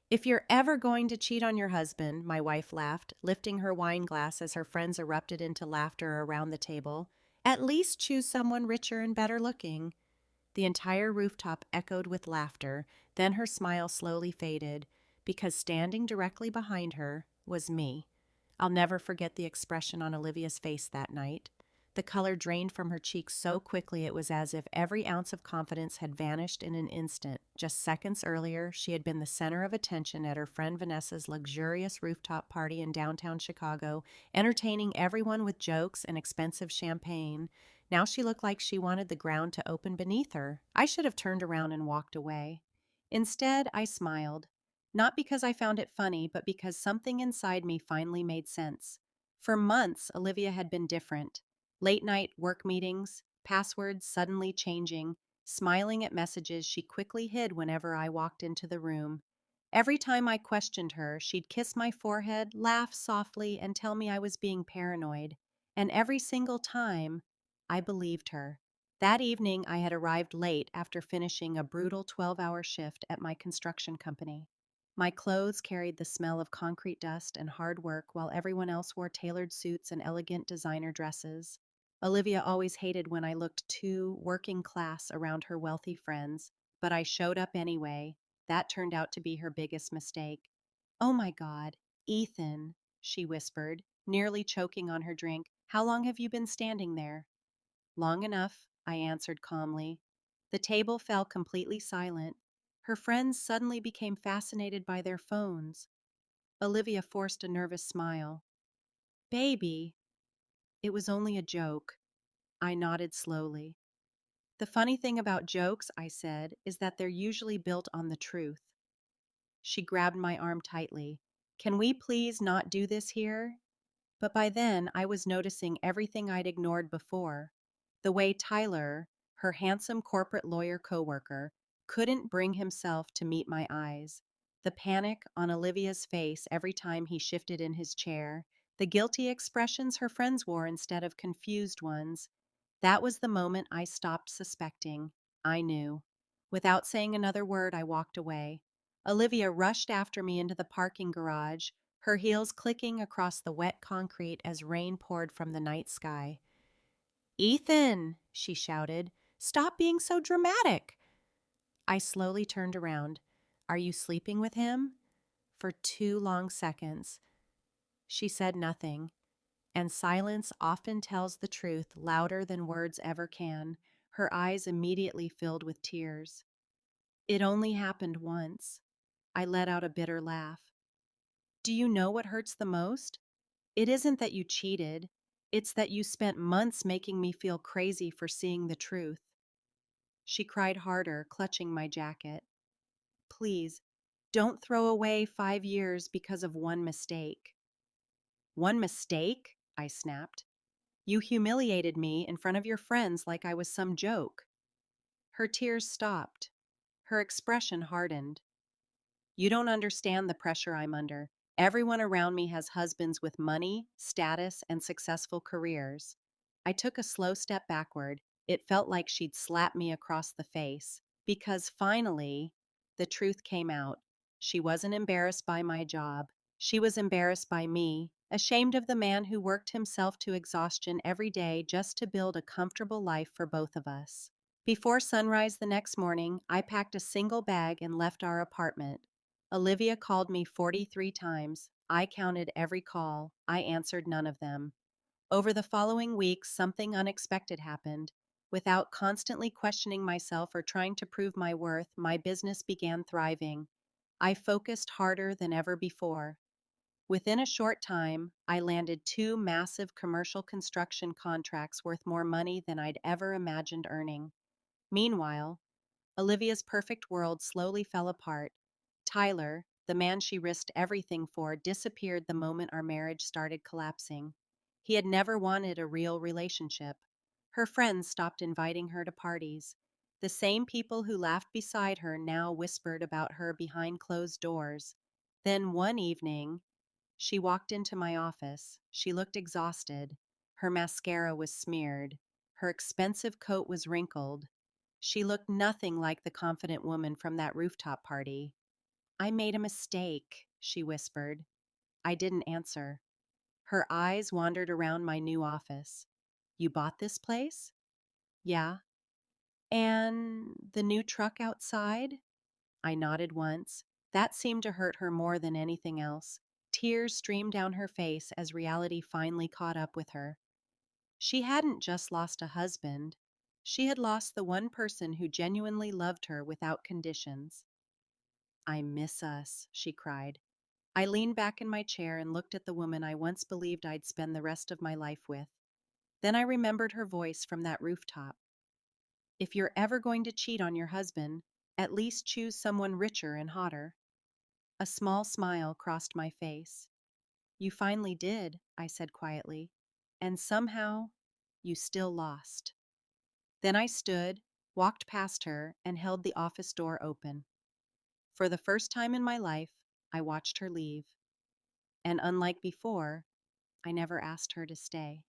If you're ever going to cheat on your husband, my wife laughed, lifting her wine glass as her friends erupted into laughter around the table, at least choose someone richer and better looking. The entire rooftop echoed with laughter, then her smile slowly faded, because standing directly behind her was me. I'll never forget the expression on Olivia's face that night. The color drained from her cheeks so quickly it was as if every ounce of confidence had vanished in an instant. Just seconds earlier, she had been the center of attention at her friend Vanessa's luxurious rooftop party in downtown Chicago, entertaining everyone with jokes and expensive champagne. Now she looked like she wanted the ground to open beneath her. I should have turned around and walked away. Instead, I smiled. Not because I found it funny, but because something inside me finally made sense. For months, Olivia had been different. Late night work meetings, passwords suddenly changing, smiling at messages she quickly hid whenever I walked into the room. Every time I questioned her, she'd kiss my forehead, laugh softly, and tell me I was being paranoid. And every single time, I believed her. That evening, I had arrived late after finishing a brutal 12-hour shift at my construction company. My clothes carried the smell of concrete dust and hard work while everyone else wore tailored suits and elegant designer dresses. Olivia always hated when I looked too working class around her wealthy friends, but I showed up anyway. That turned out to be her biggest mistake. "Oh my God, Ethan," she whispered, nearly choking on her drink. "How long have you been standing there?" "Long enough," I answered calmly. The table fell completely silent. Her friends suddenly became fascinated by their phones. Olivia forced a nervous smile. "Baby, it was only a joke." I nodded slowly. "The funny thing about jokes," I said, "is that they're usually built on the truth." She grabbed my arm tightly. "Can we please not do this here?" But by then, I was noticing everything I'd ignored before. The way Tyler, her handsome corporate lawyer coworker, couldn't bring himself to meet my eyes. The panic on Olivia's face every time he shifted in his chair. The guilty expressions her friends wore instead of confused ones. That was the moment I stopped suspecting. I knew. Without saying another word, I walked away. Olivia rushed after me into the parking garage, her heels clicking across the wet concrete as rain poured from the night sky. "Ethan!" she shouted. "Stop being so dramatic!" I slowly turned around. "Are you sleeping with him?" For 2 long seconds, she said nothing, and silence often tells the truth louder than words ever can. Her eyes immediately filled with tears. "It only happened once." I let out a bitter laugh. "Do you know what hurts the most? It isn't that you cheated. It's that you spent months making me feel crazy for seeing the truth." She cried harder, clutching my jacket. "Please, don't throw away 5 years because of one mistake." "One mistake?" I snapped. "You humiliated me in front of your friends like I was some joke." Her tears stopped. Her expression hardened. "You don't understand the pressure I'm under. Everyone around me has husbands with money, status, and successful careers." I took a slow step backward. It felt like she'd slapped me across the face. Because finally, the truth came out. She wasn't embarrassed by my job. She was embarrassed by me, ashamed of the man who worked himself to exhaustion every day just to build a comfortable life for both of us. Before sunrise the next morning, I packed a single bag and left our apartment. Olivia called me 43 times. I counted every call. I answered none of them. Over the following weeks, something unexpected happened. Without constantly questioning myself or trying to prove my worth, my business began thriving. I focused harder than ever before. Within a short time, I landed 2 massive commercial construction contracts worth more money than I'd ever imagined earning. Meanwhile, Olivia's perfect world slowly fell apart. Tyler, the man she risked everything for, disappeared the moment our marriage started collapsing. He had never wanted a real relationship. Her friends stopped inviting her to parties. The same people who laughed beside her now whispered about her behind closed doors. Then one evening, she walked into my office. She looked exhausted. Her mascara was smeared. Her expensive coat was wrinkled. She looked nothing like the confident woman from that rooftop party. I made a mistake, she whispered. I didn't answer. Her eyes wandered around my new office. You bought this place? Yeah. And the new truck outside? I nodded once. That seemed to hurt her more than anything else. Tears streamed down her face as reality finally caught up with her. She hadn't just lost a husband. She had lost the one person who genuinely loved her without conditions. I miss us, she cried. I leaned back in my chair and looked at the woman I once believed I'd spend the rest of my life with. Then I remembered her voice from that rooftop. If you're ever going to cheat on your husband, at least choose someone richer and hotter. A small smile crossed my face. You finally did, I said quietly. And somehow, you still lost. Then I stood, walked past her, and held the office door open. For the first time in my life, I watched her leave. And unlike before, I never asked her to stay.